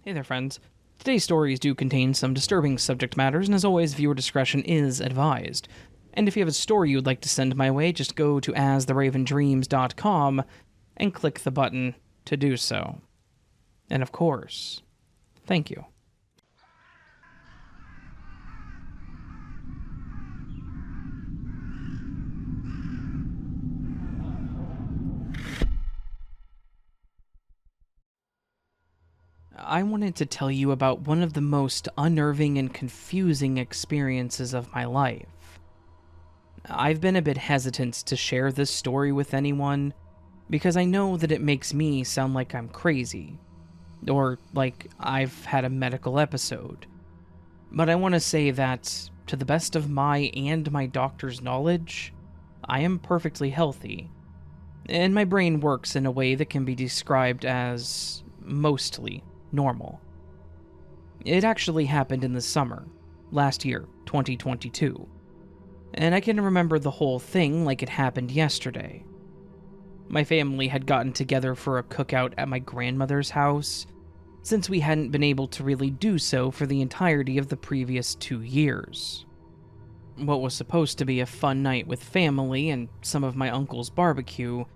Hey there, friends. Today's stories do contain some disturbing subject matters, and as always, viewer discretion is advised. And if you have a story you would like to send my way, just go to astheravendreams.com and click the button to do so. And of course, thank you. I wanted to tell you about one of the most unnerving and confusing experiences of my life. I've been a bit hesitant to share this story with anyone because I know that it makes me sound like I'm crazy, or like I've had a medical episode. But I want to say that, to the best of my and my doctor's knowledge, I am perfectly healthy, and my brain works in a way that can be described as mostly normal. It actually happened in the summer, last year, 2022, and I can remember the whole thing like it happened yesterday. My family had gotten together for a cookout at my grandmother's house, since we hadn't been able to really do so for the entirety of the previous 2 years. What was supposed to be a fun night with family and some of my uncle's barbecue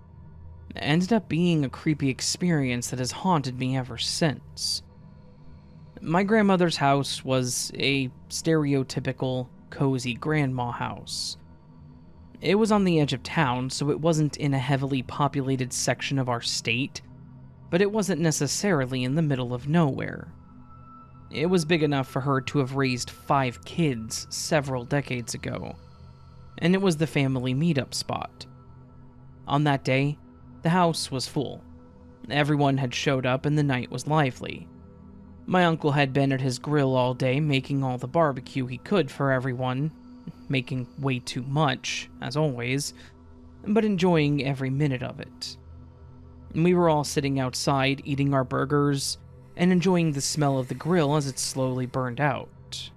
ended up being a creepy experience that has haunted me ever since. My grandmother's house was a stereotypical, cozy grandma house. It was on the edge of town, so it wasn't in a heavily populated section of our state, but it wasn't necessarily in the middle of nowhere. It was big enough for her to have raised 5 kids several decades ago, and it was the family meetup spot. On that day, the house was full. Everyone had showed up and the night was lively. My uncle had been at his grill all day making all the barbecue he could for everyone, making way too much, as always, but enjoying every minute of it. We were all sitting outside eating our burgers and enjoying the smell of the grill as it slowly burned out.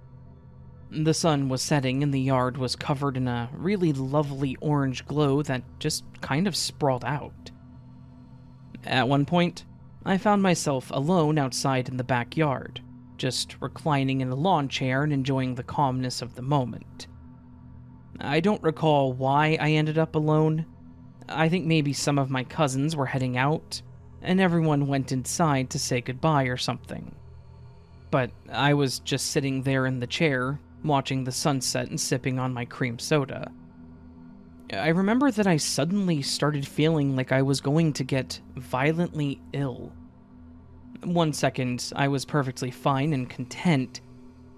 The sun was setting and the yard was covered in a really lovely orange glow that just kind of sprawled out. At one point, I found myself alone outside in the backyard, just reclining in a lawn chair and enjoying the calmness of the moment. I don't recall why I ended up alone. I think maybe some of my cousins were heading out, and everyone went inside to say goodbye or something. But I was just sitting there in the chair, watching the sunset and sipping on my cream soda. I remember that I suddenly started feeling like I was going to get violently ill. 1 second, I was perfectly fine and content,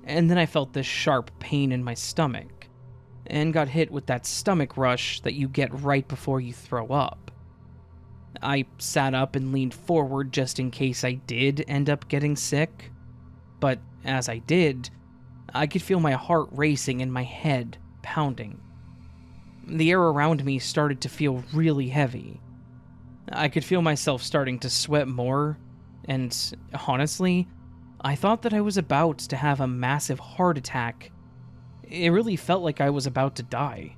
and then I felt this sharp pain in my stomach, and got hit with that stomach rush that you get right before you throw up. I sat up and leaned forward just in case I did end up getting sick, but as I did, I could feel my heart racing and my head pounding. The air around me started to feel really heavy. I could feel myself starting to sweat more, and honestly, I thought that I was about to have a massive heart attack. It really felt like I was about to die.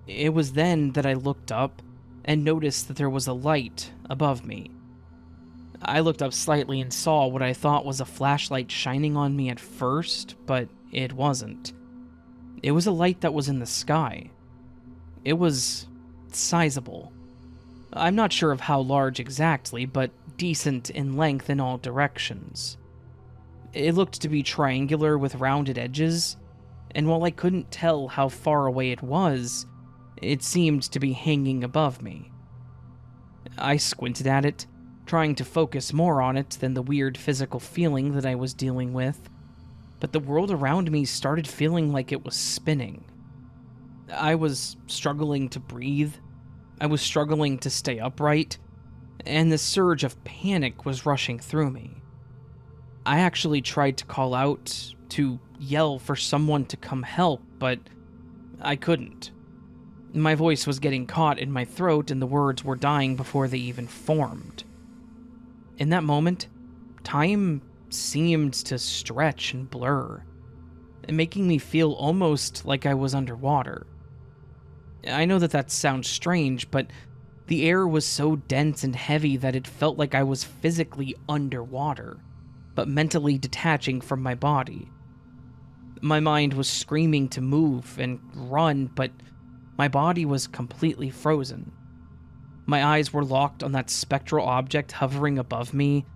It was then that I looked up and noticed that there was a light above me. I looked up slightly and saw what I thought was a flashlight shining on me at first, but it wasn't. It was a light that was in the sky. It was sizable. I'm not sure of how large exactly, but decent in length in all directions. It looked to be triangular with rounded edges, and while I couldn't tell how far away it was, it seemed to be hanging above me. I squinted at it, trying to focus more on it than the weird physical feeling that I was dealing with, but the world around me started feeling like it was spinning. I was struggling to breathe, I was struggling to stay upright, and this surge of panic was rushing through me. I actually tried to call out, to yell for someone to come help, but I couldn't. My voice was getting caught in my throat and the words were dying before they even formed. In that moment, time seemed to stretch and blur, making me feel almost like I was underwater. I know that sounds strange, but the air was so dense and heavy that it felt like I was physically underwater. but mentally detaching from my body. My mind was screaming to move and run, but my body was completely frozen. My eyes were locked on that spectral object hovering above me.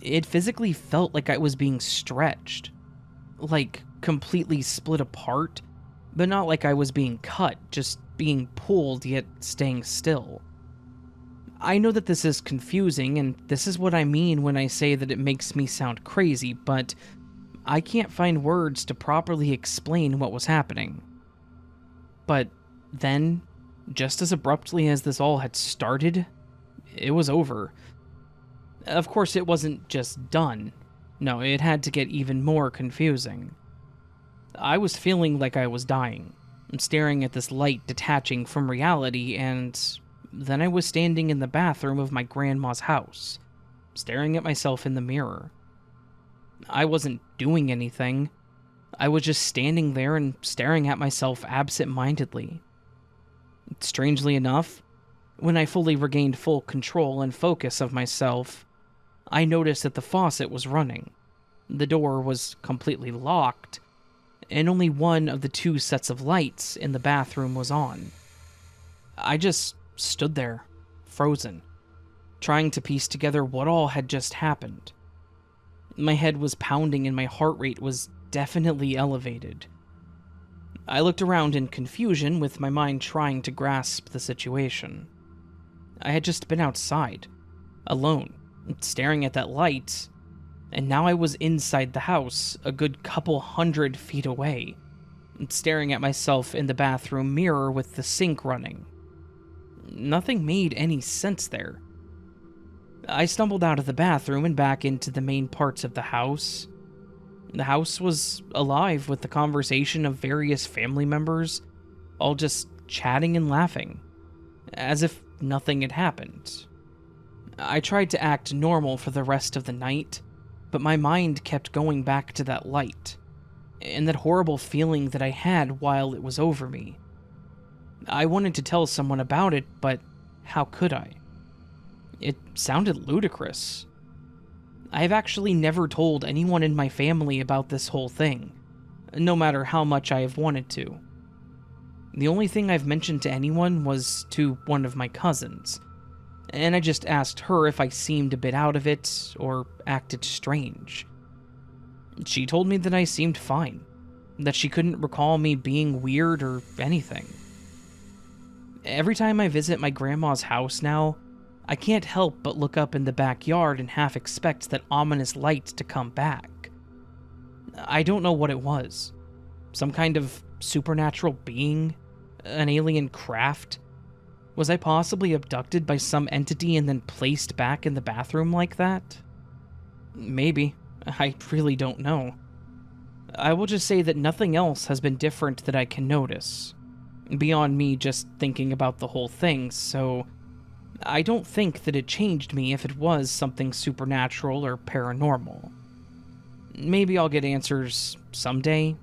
It physically felt like I was being stretched, like completely split apart, but not like I was being cut, just being pulled yet staying still. I know that this is confusing, and this is what I mean when I say that it makes me sound crazy, but I can't find words to properly explain what was happening. But then, just as abruptly as this all had started, it was over. Of course, it wasn't just done. No, it had to get even more confusing. I was feeling like I was dying, staring at this light detaching from reality, and then I was standing in the bathroom of my grandma's house, staring at myself in the mirror. I wasn't doing anything. I was just standing there and staring at myself absent-mindedly. Strangely enough, when I fully regained full control and focus of myself, I noticed that the faucet was running. The door was completely locked, and only one of the two sets of lights in the bathroom was on. I just stood there, frozen, trying to piece together what all had just happened. My head was pounding and my heart rate was definitely elevated. I looked around in confusion, with my mind trying to grasp the situation. I had just been outside, alone, staring at that light, and now I was inside the house, a good couple 100 feet away, staring at myself in the bathroom mirror with the sink running. Nothing made any sense there. I stumbled out of the bathroom and back into the main parts of the house. The house was alive with the conversation of various family members, all just chatting and laughing, as if nothing had happened. I tried to act normal for the rest of the night, but my mind kept going back to that light, and that horrible feeling that I had while it was over me. I wanted to tell someone about it, but how could I? It sounded ludicrous. I have actually never told anyone in my family about this whole thing, no matter how much I have wanted to. The only thing I've mentioned to anyone was to one of my cousins, and I just asked her if I seemed a bit out of it or acted strange. She told me that I seemed fine, that she couldn't recall me being weird or anything. Every time I visit my grandma's house now, I can't help but look up in the backyard and half expect that ominous light to come back. I don't know what it was. Some kind of supernatural being? An alien craft? Was I possibly abducted by some entity and then placed back in the bathroom like that? Maybe. I really don't know. I will just say that nothing else has been different that I can notice, beyond me just thinking about the whole thing, so I don't think that it changed me if it was something supernatural or paranormal. Maybe I'll get answers someday.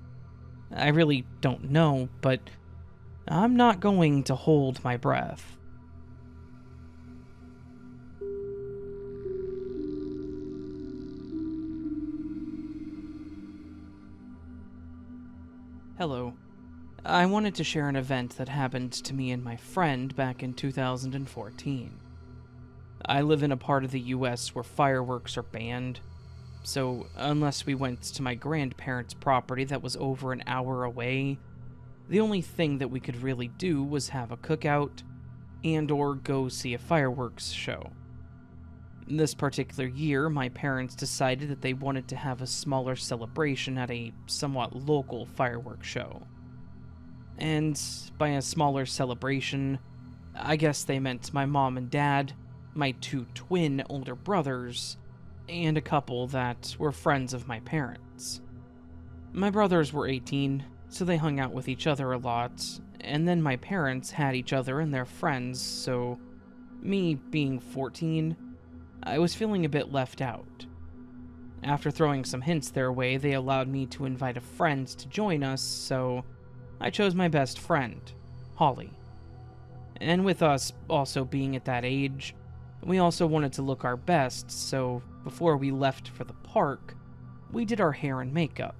I really don't know, but I'm not going to hold my breath. Hello. I wanted to share an event that happened to me and my friend back in 2014. I live in a part of the US where fireworks are banned, so unless we went to my grandparents' property that was over an hour away, the only thing that we could really do was have a cookout and/or go see a fireworks show. This particular year, my parents decided that they wanted to have a smaller celebration at a somewhat local fireworks show. And by a smaller celebration, I guess they meant my mom and dad, my two twin older brothers, and a couple that were friends of my parents. My brothers were 18, so they hung out with each other a lot, and then my parents had each other and their friends, so me being 14, I was feeling a bit left out. After throwing some hints their way, they allowed me to invite a friend to join us, so I chose my best friend, Holly. And with us also being at that age, We also wanted to look our best, so before we left for the park, we did our hair and makeup,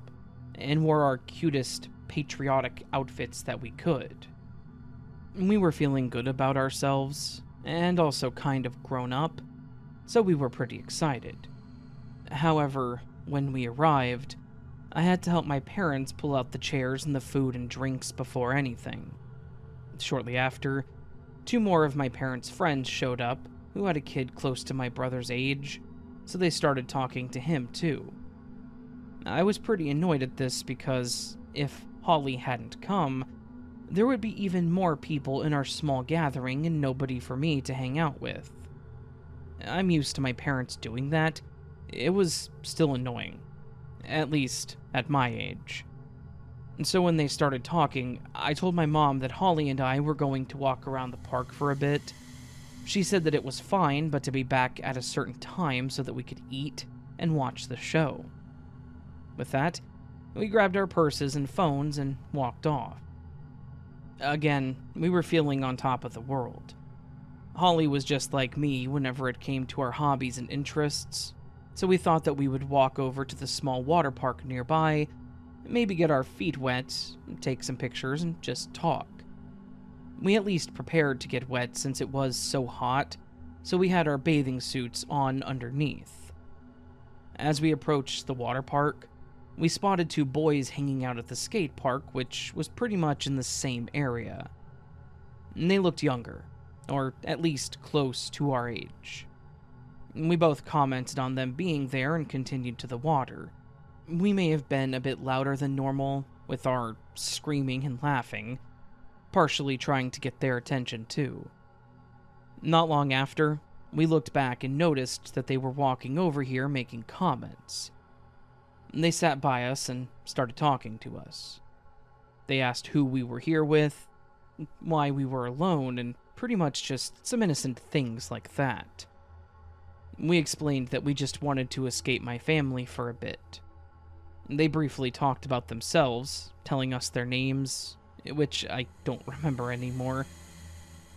and wore our cutest, patriotic outfits that we could. We were feeling good about ourselves, and also kind of grown up, so we were pretty excited. However, when we arrived, I had to help my parents pull out the chairs and the food and drinks before anything. Shortly after, 2 more of my parents' friends showed up who had a kid close to my brother's age, so they started talking to him too. I was pretty annoyed at this because if Holly hadn't come, there would be even more people in our small gathering and nobody for me to hang out with. I'm used to my parents doing that. It was still annoying, at least at my age. And so when they started talking, I told my mom that Holly and I were going to walk around the park for a bit. She said that it was fine, but to be back at a certain time so that we could eat and watch the show. With that, we grabbed our purses and phones and walked off. Again, we were feeling on top of the world. Holly was just like me whenever it came to our hobbies and interests, so we thought that we would walk over to the small water park nearby, maybe get our feet wet, take some pictures, and just talk. We at least prepared to get wet since it was so hot, so we had our bathing suits on underneath. As we approached the water park, we spotted 2 boys hanging out at the skate park, which was pretty much in the same area. They looked younger, or at least close to our age. We both commented on them being there and continued to the water. We may have been a bit louder than normal, with our screaming and laughing, partially trying to get their attention too. Not long after, we looked back and noticed that they were walking over here making comments. They sat by us and started talking to us. They asked who we were here with, why we were alone, and pretty much just some innocent things like that. We explained that we just wanted to escape my family for a bit. They briefly talked about themselves, telling us their names, which I don't remember anymore.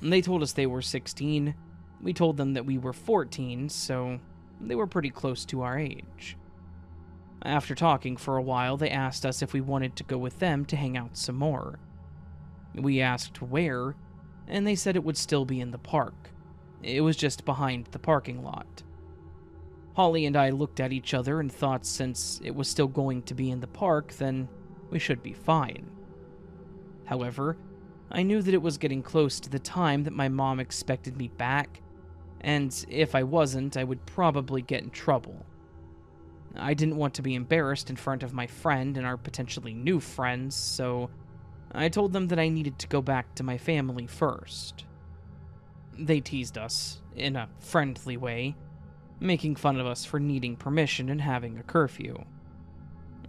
They told us they were 16. We told them that we were 14, so they were pretty close to our age. After talking for a while, they asked us if we wanted to go with them to hang out some more. We asked where, and they said it would still be in the park. It was just behind the parking lot. Holly and I looked at each other and thought since it was still going to be in the park, then we should be fine. However, I knew that it was getting close to the time that my mom expected me back, and if I wasn't, I would probably get in trouble. I didn't want to be embarrassed in front of my friend and our potentially new friends, so I told them that I needed to go back to my family first. They teased us, in a friendly way, making fun of us for needing permission and having a curfew.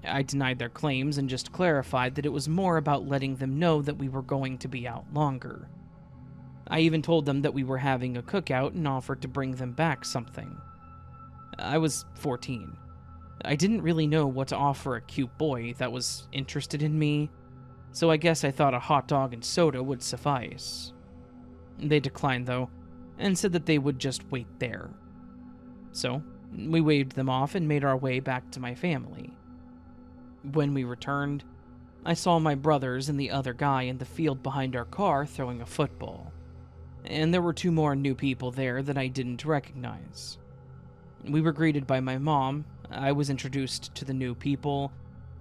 I denied their claims and just clarified that it was more about letting them know that we were going to be out longer. I even told them that we were having a cookout and offered to bring them back something. I was 14. I didn't really know what to offer a cute boy that was interested in me, so I guess I thought a hot dog and soda would suffice. They declined, though, and said that they would just wait there. So, we waved them off and made our way back to my family. When we returned, I saw my brothers and the other guy in the field behind our car throwing a football, and there were 2 more new people there that I didn't recognize. We were greeted by my mom, I was introduced to the new people,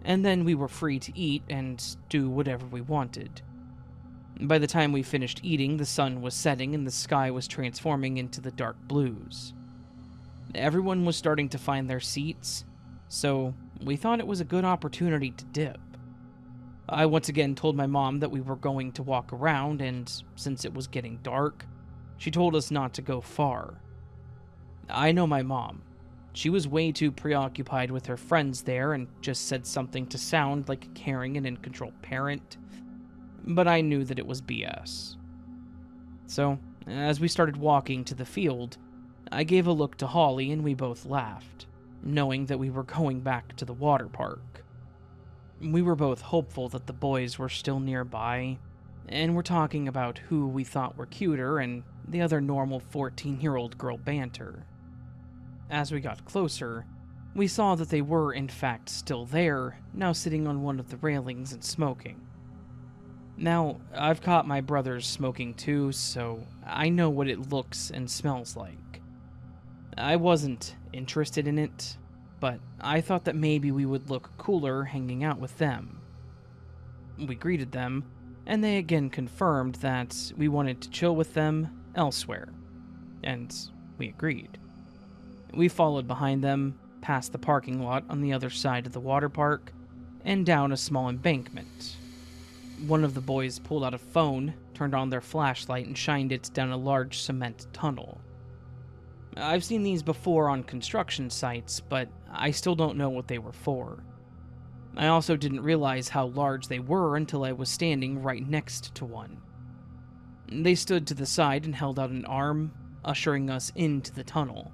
and then we were free to eat and do whatever we wanted. By the time we finished eating, the sun was setting and the sky was transforming into the dark blues. Everyone was starting to find their seats, so we thought it was a good opportunity to dip. I once again told my mom that we were going to walk around, and since it was getting dark, she told us not to go far. I know my mom. She was way too preoccupied with her friends there and just said something to sound like a caring and in-control parent, but I knew that it was BS. So, as we started walking to the field, I gave a look to Holly and we both laughed, knowing that we were going back to the water park. We were both hopeful that the boys were still nearby, and were talking about who we thought were cuter and the other normal 14-year-old girl banter. As we got closer, we saw that they were in fact still there, now sitting on one of the railings and smoking. Now, I've caught my brothers smoking too, so I know what it looks and smells like. I wasn't interested in it, but I thought that maybe we would look cooler hanging out with them. We greeted them, and they again confirmed that we wanted to chill with them elsewhere, and we agreed. We followed behind them, past the parking lot on the other side of the water park, and down a small embankment. One of the boys pulled out a phone, turned on their flashlight, and shined it down a large cement tunnel. I've seen these before on construction sites, but I still don't know what they were for. I also didn't realize how large they were until I was standing right next to one. They stood to the side and held out an arm, ushering us into the tunnel.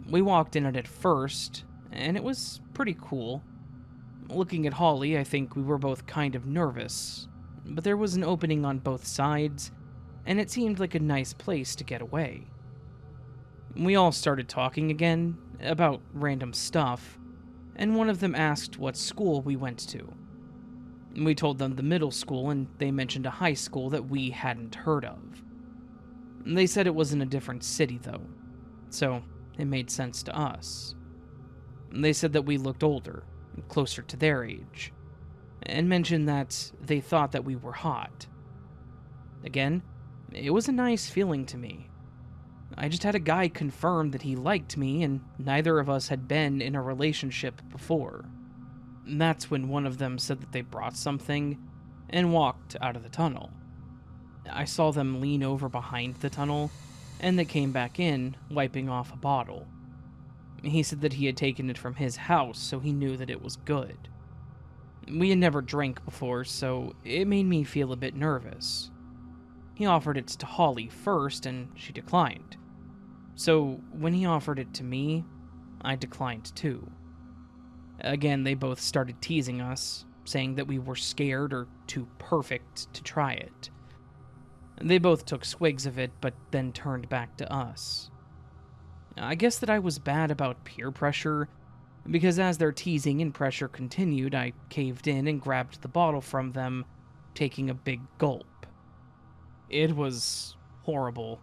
We walked in it at first, and it was pretty cool. Looking at Holly, I think we were both kind of nervous, but there was an opening on both sides, and it seemed like a nice place to get away. We all started talking again, about random stuff, and one of them asked what school we went to. We told them the middle school, and they mentioned a high school that we hadn't heard of. They said it was in a different city, though, so it made sense to us. They said that we looked older, closer to their age, and mentioned that they thought that we were hot. Again, it was a nice feeling to me. I just had a guy confirm that he liked me, and neither of us had been in a relationship before. That's when one of them said that they brought something and walked out of the tunnel. I saw them lean over behind the tunnel, and they came back in, wiping off a bottle. He said that he had taken it from his house, so he knew that it was good. We had never drank before, so it made me feel a bit nervous. He offered it to Holly first, and she declined. So when he offered it to me, I declined too. Again, they both started teasing us, saying that we were scared or too perfect to try it. They both took swigs of it, but then turned back to us. I guess that I was bad about peer pressure, because as their teasing and pressure continued, I caved in and grabbed the bottle from them, taking a big gulp. It was horrible.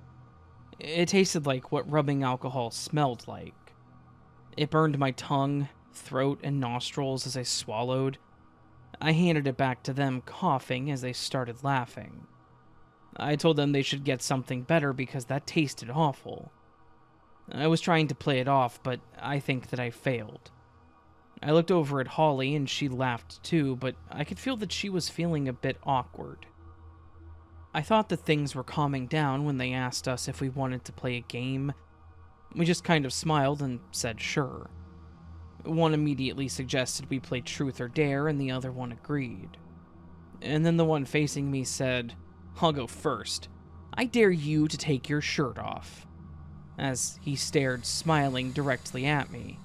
It tasted like what rubbing alcohol smelled like. It burned my tongue, throat, and nostrils as I swallowed. I handed it back to them, coughing as they started laughing. I told them they should get something better because that tasted awful. I was trying to play it off, but I think that I failed. I looked over at Holly and she laughed too, but I could feel that she was feeling a bit awkward. I thought that things were calming down when they asked us if we wanted to play a game. We just kind of smiled and said sure. One immediately suggested we play Truth or Dare, and the other one agreed. And then the one facing me said, "I'll go first. I dare you to take your shirt off," as he stared, smiling directly at me.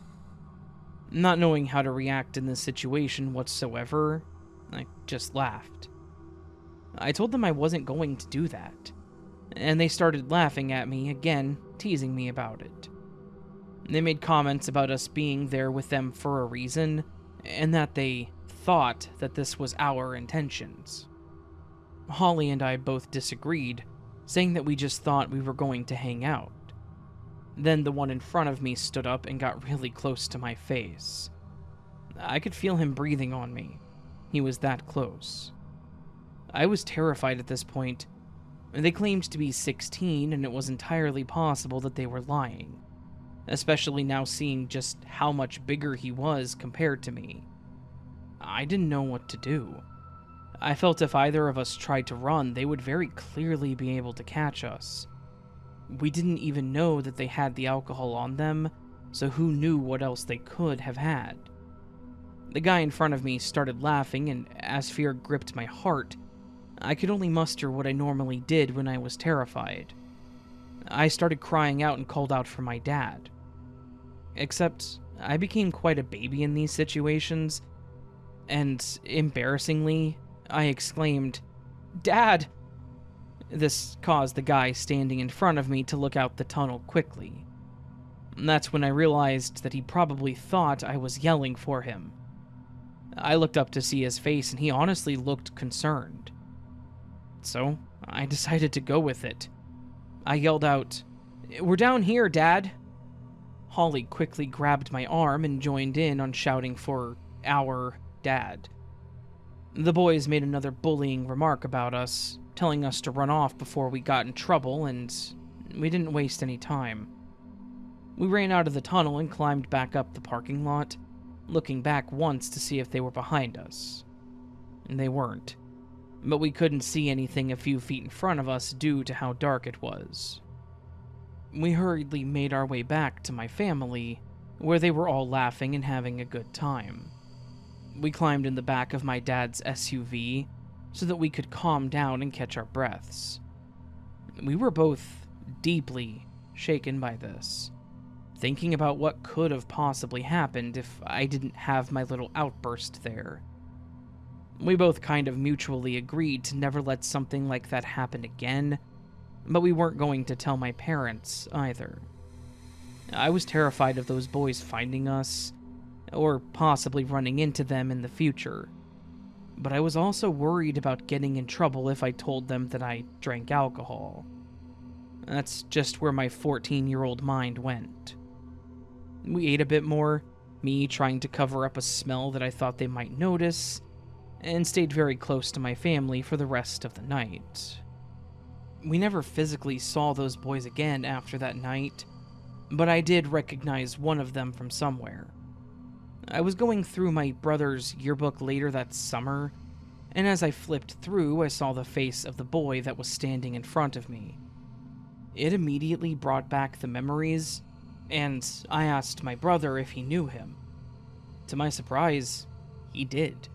Not knowing how to react in this situation whatsoever, I just laughed. I told them I wasn't going to do that, and they started laughing at me again, teasing me about it. They made comments about us being there with them for a reason, and that they thought that this was our intentions. Holly and I both disagreed, saying that we just thought we were going to hang out. Then the one in front of me stood up and got really close to my face. I could feel him breathing on me. He was that close. I was terrified at this point. They claimed to be 16, and it was entirely possible that they were lying, especially now seeing just how much bigger he was compared to me. I didn't know what to do. I felt if either of us tried to run, they would very clearly be able to catch us. We didn't even know that they had the alcohol on them, so who knew what else they could have had? The guy in front of me started laughing, and as fear gripped my heart, I could only muster what I normally did when I was terrified. I started crying out and called out for my dad. Except, I became quite a baby in these situations, and embarrassingly, I exclaimed, "Dad!" This caused the guy standing in front of me to look out the tunnel quickly. And that's when I realized that he probably thought I was yelling for him. I looked up to see his face, and he honestly looked concerned. So, I decided to go with it. I yelled out, "We're down here, Dad!" Holly quickly grabbed my arm and joined in on shouting for our dad. The boys made another bullying remark about us, telling us to run off before we got in trouble, and we didn't waste any time. We ran out of the tunnel and climbed back up the parking lot, looking back once to see if they were behind us. And they weren't, but we couldn't see anything a few feet in front of us due to how dark it was. We hurriedly made our way back to my family, where they were all laughing and having a good time. We climbed in the back of my dad's SUV so that we could calm down and catch our breaths. We were both deeply shaken by this, thinking about what could have possibly happened if I didn't have my little outburst there. We both kind of mutually agreed to never let something like that happen again, but we weren't going to tell my parents either. I was terrified of those boys finding us, or possibly running into them in the future. But I was also worried about getting in trouble if I told them that I drank alcohol. That's just where my 14-year-old mind went. We ate a bit more, me trying to cover up a smell that I thought they might notice, and stayed very close to my family for the rest of the night. We never physically saw those boys again after that night, but I did recognize one of them from somewhere. I was going through my brother's yearbook later that summer, and as I flipped through, I saw the face of the boy that was standing in front of me. It immediately brought back the memories, and I asked my brother if he knew him. To my surprise, he did.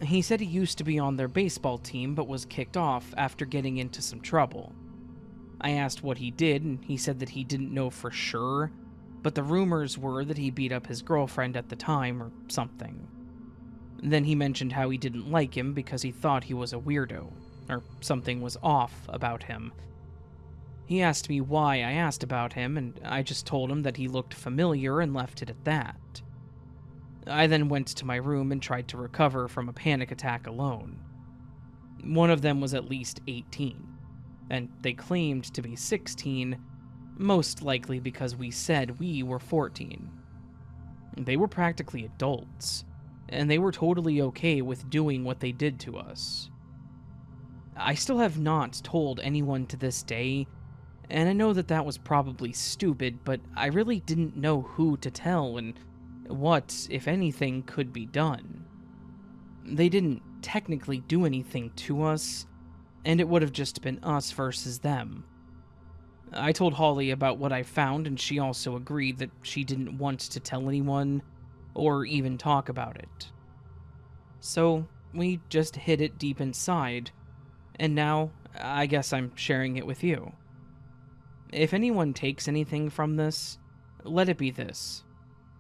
He said he used to be on their baseball team but was kicked off after getting into some trouble. I asked what he did, and he said that he didn't know for sure, but the rumors were that he beat up his girlfriend at the time or something. Then he mentioned how he didn't like him because he thought he was a weirdo, or something was off about him. He asked me why I asked about him, and I just told him that he looked familiar and left it at that. I then went to my room and tried to recover from a panic attack alone. One of them was at least 18, and they claimed to be 16, most likely because we said we were 14. They were practically adults, and they were totally okay with doing what they did to us. I still have not told anyone to this day, and I know that that was probably stupid, but I really didn't know who to tell and what, if anything, could be done. They didn't technically do anything to us, and it would have just been us versus them. I told Holly about what I found, and she also agreed that she didn't want to tell anyone, or even talk about it. So, we just hid it deep inside, and now, I guess I'm sharing it with you. If anyone takes anything from this, let it be this.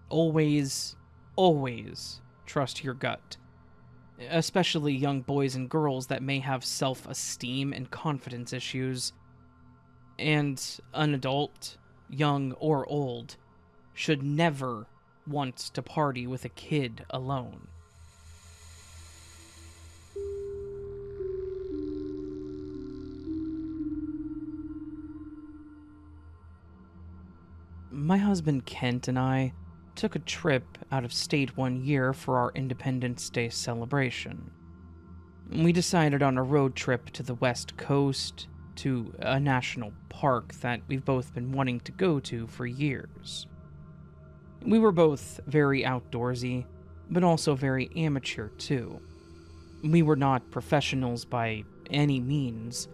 Always, always trust your gut. Especially young boys and girls that may have self-esteem and confidence issues. And an adult, young or old, should never want to party with a kid alone. My husband Kent and I took a trip out of state one year for our Independence Day celebration. We decided on a road trip to the West Coast, to a national park that we've both been wanting to go to for years. We were both very outdoorsy, but also very amateur too. We were not professionals by any means,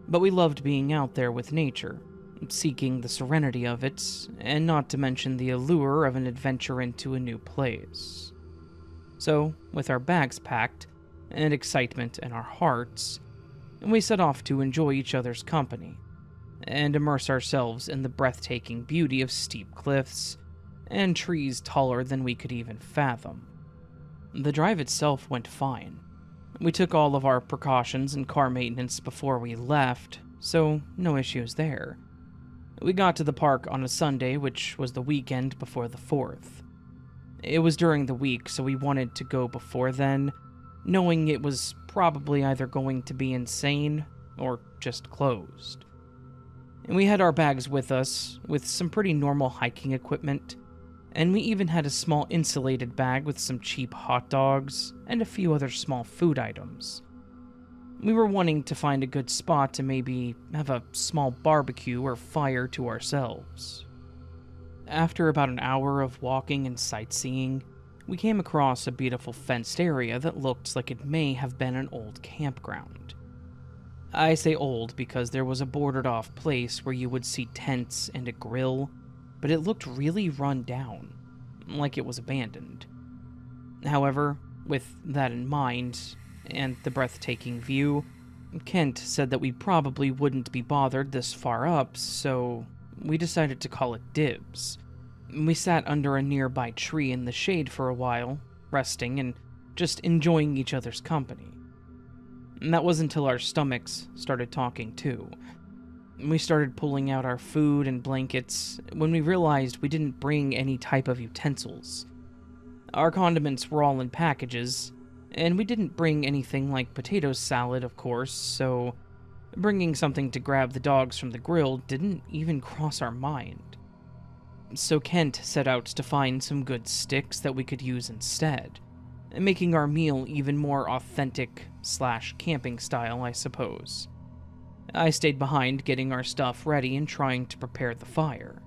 but we loved being out there with nature, seeking the serenity of it, and not to mention the allure of an adventure into a new place. So, with our bags packed, and excitement in our hearts, we set off to enjoy each other's company, and immerse ourselves in the breathtaking beauty of steep cliffs, and trees taller than we could even fathom. The drive itself went fine, We took all of our precautions and car maintenance before we left, so no issues there. We got to the park on a Sunday, which was the weekend before the 4th. It was during the week, so we wanted to go before then, knowing it was probably either going to be insane or just closed. And we had our bags with us, with some pretty normal hiking equipment, and we even had a small insulated bag with some cheap hot dogs and a few other small food items. We were wanting to find a good spot to maybe have a small barbecue or fire to ourselves. After about an hour of walking and sightseeing, we came across a beautiful fenced area that looked like it may have been an old campground. I say old because there was a boarded off place where you would see tents and a grill, but it looked really run down, like it was abandoned. However, with that in mind, and the breathtaking view, Kent said that we probably wouldn't be bothered this far up, so we decided to call it dibs. We sat under a nearby tree in the shade for a while, resting and just enjoying each other's company. And that was until our stomachs started talking too. We started pulling out our food and blankets when we realized we didn't bring any type of utensils. Our condiments were all in packages, and we didn't bring anything like potato salad, of course, so bringing something to grab the dogs from the grill didn't even cross our mind. So Kent set out to find some good sticks that we could use instead, making our meal even more authentic/camping style, I suppose. I stayed behind getting our stuff ready and trying to prepare the fire.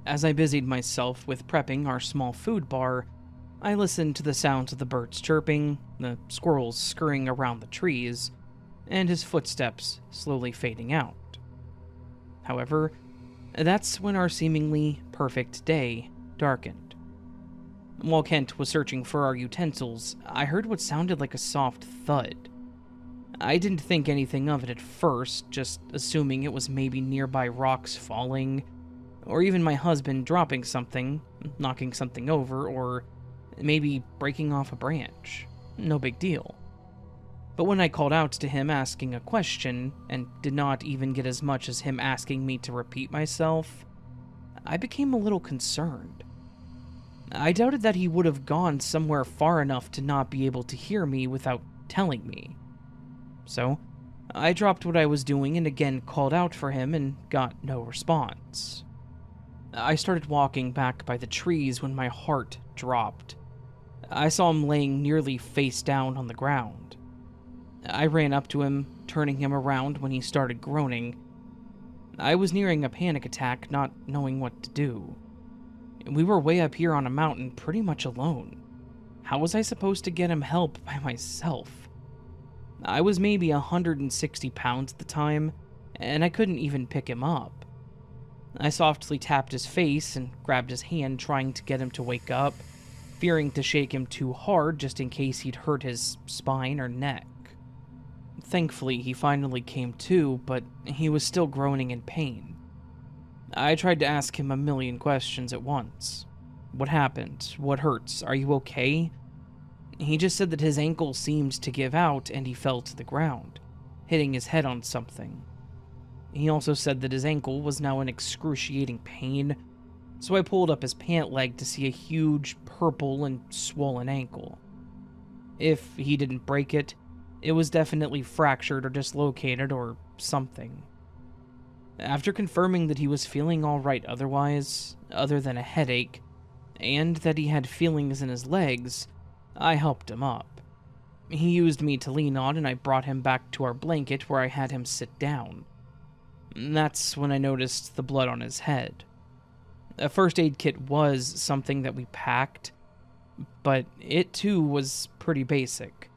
As I busied myself with prepping our small food bar, I listened to the sounds of the birds chirping, the squirrels scurrying around the trees, and his footsteps slowly fading out. However, that's when our seemingly perfect day darkened. While Kent was searching for our utensils, I heard what sounded like a soft thud. I didn't think anything of it at first, just assuming it was maybe nearby rocks falling, or even my husband dropping something, knocking something over, or maybe breaking off a branch. No big deal. But when I called out to him asking a question, and did not even get as much as him asking me to repeat myself, I became a little concerned. I doubted that he would have gone somewhere far enough to not be able to hear me without telling me. So, I dropped what I was doing and again called out for him and got no response. I started walking back by the trees when my heart dropped. I saw him laying nearly face down on the ground. I ran up to him, turning him around when he started groaning. I was nearing a panic attack, not knowing what to do. We were way up here on a mountain pretty much alone. How was I supposed to get him help by myself? I was maybe 160 pounds at the time, and I couldn't even pick him up. I softly tapped his face and grabbed his hand, trying to get him to wake up, fearing to shake him too hard just in case he'd hurt his spine or neck. Thankfully, he finally came to, but he was still groaning in pain. I tried to ask him a million questions at once. What happened? What hurts? Are you okay? He just said that his ankle seemed to give out and he fell to the ground, hitting his head on something. He also said that his ankle was now in excruciating pain, so I pulled up his pant leg to see a huge purple and swollen ankle. If he didn't break it, it was definitely fractured or dislocated or something. After confirming that he was feeling alright otherwise, other than a headache, and that he had feelings in his legs, I helped him up. He used me to lean on and I brought him back to our blanket where I had him sit down. That's when I noticed the blood on his head. A first aid kit was something that we packed, but it too was pretty basic.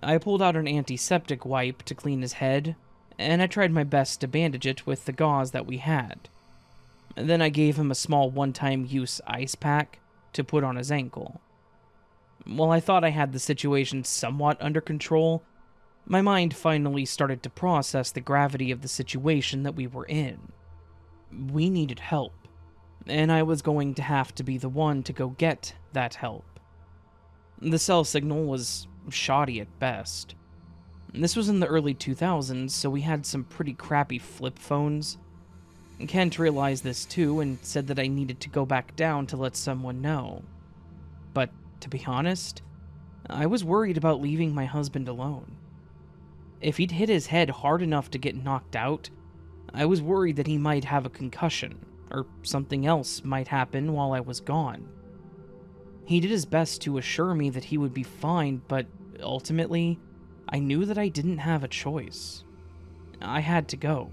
I pulled out an antiseptic wipe to clean his head, and I tried my best to bandage it with the gauze that we had. Then I gave him a small one-time use ice pack to put on his ankle. While I thought I had the situation somewhat under control, my mind finally started to process the gravity of the situation that we were in. We needed help, and I was going to have to be the one to go get that help. The cell signal was shoddy at best. This was in the early 2000s, so we had some pretty crappy flip phones. Kent realized this too and said that I needed to go back down to let someone know. But to be honest, I was worried about leaving my husband alone. If he'd hit his head hard enough to get knocked out, I was worried that he might have a concussion, or something else might happen while I was gone. He did his best to assure me that he would be fine, but ultimately, I knew that I didn't have a choice. I had to go.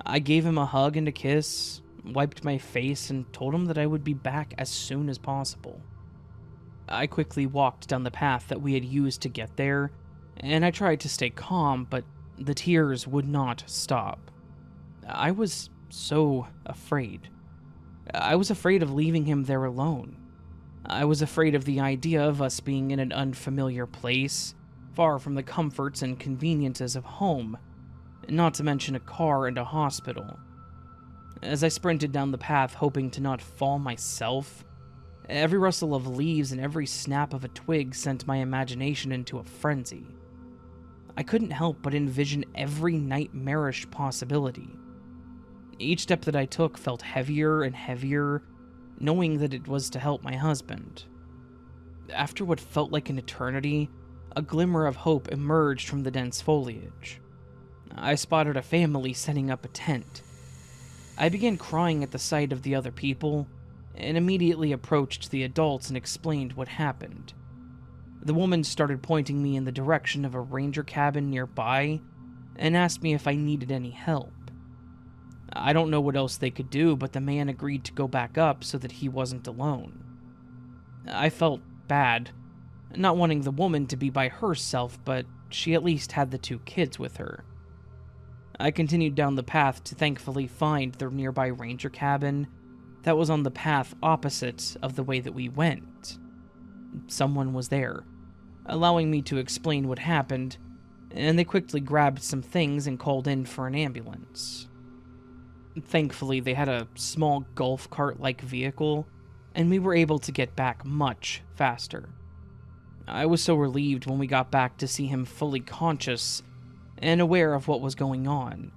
I gave him a hug and a kiss, wiped my face, and told him that I would be back as soon as possible. I quickly walked down the path that we had used to get there, and I tried to stay calm, but the tears would not stop. I was so afraid. I was afraid of leaving him there alone. I was afraid of the idea of us being in an unfamiliar place, far from the comforts and conveniences of home, not to mention a car and a hospital. As I sprinted down the path hoping to not fall myself, every rustle of leaves and every snap of a twig sent my imagination into a frenzy. I couldn't help but envision every nightmarish possibility. Each step that I took felt heavier and heavier, knowing that it was to help my husband. After what felt like an eternity, a glimmer of hope emerged from the dense foliage. I spotted a family setting up a tent. I began crying at the sight of the other people, and immediately approached the adults and explained what happened. The woman started pointing me in the direction of a ranger cabin nearby, and asked me if I needed any help. I don't know what else they could do, but the man agreed to go back up so that he wasn't alone. I felt bad, not wanting the woman to be by herself, but she at least had the 2 kids with her. I continued down the path to thankfully find the nearby ranger cabin that was on the path opposite of the way that we went. Someone was there, allowing me to explain what happened, and they quickly grabbed some things and called in for an ambulance. Thankfully, they had a small golf cart-like vehicle, and we were able to get back much faster. I was so relieved when we got back to see him fully conscious and aware of what was going on,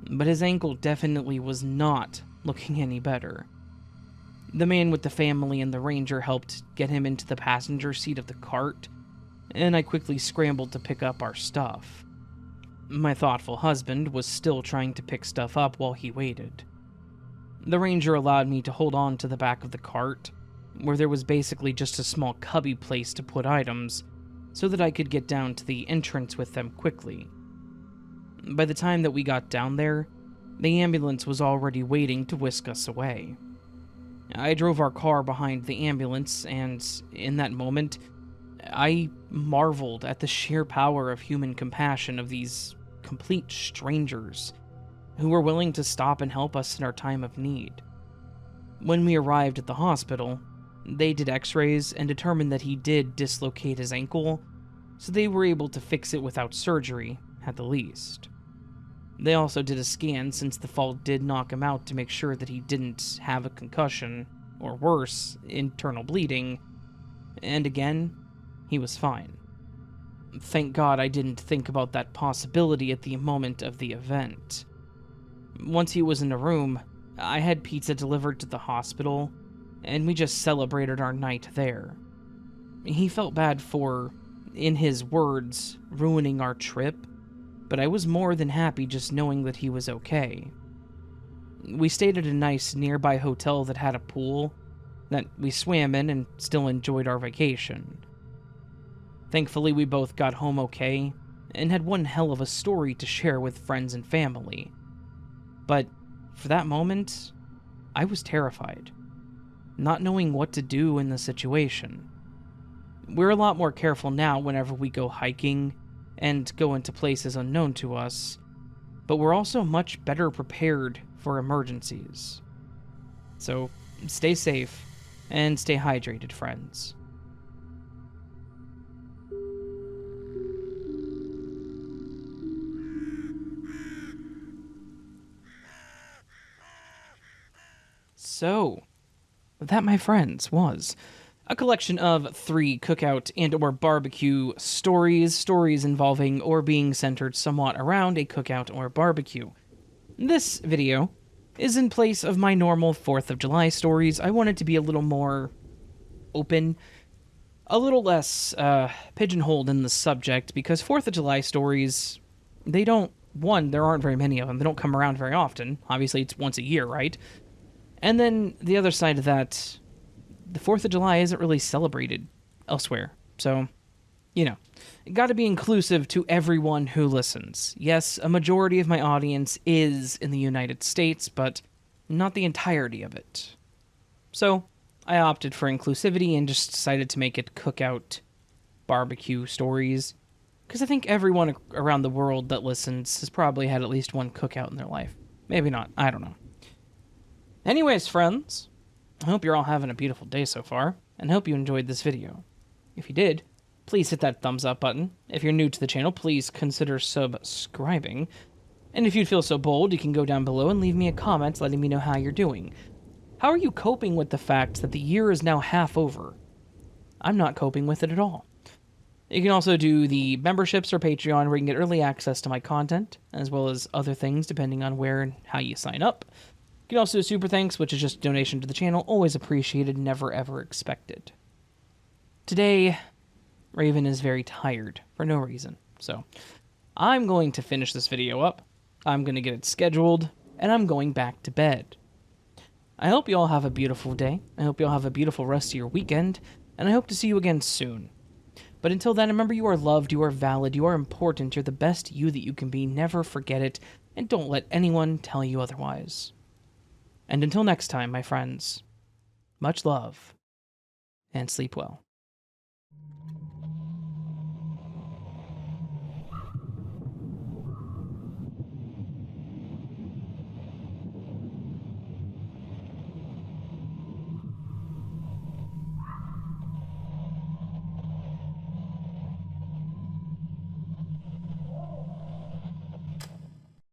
but his ankle definitely was not looking any better. The man with the family and the ranger helped get him into the passenger seat of the cart, and I quickly scrambled to pick up our stuff. My thoughtful husband was still trying to pick stuff up while he waited. The ranger allowed me to hold on to the back of the cart, where there was basically just a small cubby place to put items, so that I could get down to the entrance with them quickly. By the time that we got down there, the ambulance was already waiting to whisk us away. I drove our car behind the ambulance, and in that moment, I marveled at the sheer power of human compassion of these complete strangers who were willing to stop and help us in our time of need. When we arrived at the hospital, they did x-rays and determined that he did dislocate his ankle, so they were able to fix it without surgery, at the least. They also did a scan since the fall did knock him out to make sure that he didn't have a concussion, or worse, internal bleeding, and again, he was fine. Thank God I didn't think about that possibility at the moment of the event. Once he was in a room, I had pizza delivered to the hospital, and we just celebrated our night there. He felt bad for, in his words, ruining our trip, but I was more than happy just knowing that he was okay. We stayed at a nice nearby hotel that had a pool that we swam in and still enjoyed our vacation. Thankfully, we both got home okay, and had one hell of a story to share with friends and family. But for that moment, I was terrified, not knowing what to do in the situation. We're a lot more careful now whenever we go hiking and go into places unknown to us, but we're also much better prepared for emergencies. So stay safe and stay hydrated, friends. So, that, my friends, was a collection of 3 cookout and or barbecue stories involving or being centered somewhat around a cookout or barbecue. This video is in place of my normal 4th of July stories. I want it to be a little more open, a little less pigeonholed in the subject, because 4th of July stories, they don't, one, there aren't very many of them. They don't come around very often. Obviously, it's once a year, right? And then the other side of that, the 4th of July isn't really celebrated elsewhere. So, you know, got to be inclusive to everyone who listens. Yes, a majority of my audience is in the United States, but not the entirety of it. So, I opted for inclusivity and just decided to make it cookout barbecue stories, because I think everyone around the world that listens has probably had at least one cookout in their life. Maybe not, I don't know. Anyways, friends, I hope you're all having a beautiful day so far, and I hope you enjoyed this video. If you did, please hit that thumbs up button. If you're new to the channel, please consider subscribing. And if you'd feel so bold, you can go down below and leave me a comment letting me know how you're doing. How are you coping with the fact that the year is now half over? I'm not coping with it at all. You can also do the memberships or Patreon, where you can get early access to my content, as well as other things depending on where and how you sign up. You can also do Super Thanks, which is just a donation to the channel, always appreciated, never ever expected. Today, Raven is very tired for no reason, so I'm going to finish this video up, I'm going to get it scheduled, and I'm going back to bed. I hope you all have a beautiful day, I hope you all have a beautiful rest of your weekend, and I hope to see you again soon. But until then, remember, you are loved, you are valid, you are important, you're the best you that you can be, never forget it, and don't let anyone tell you otherwise. And until next time, my friends, much love, and sleep well.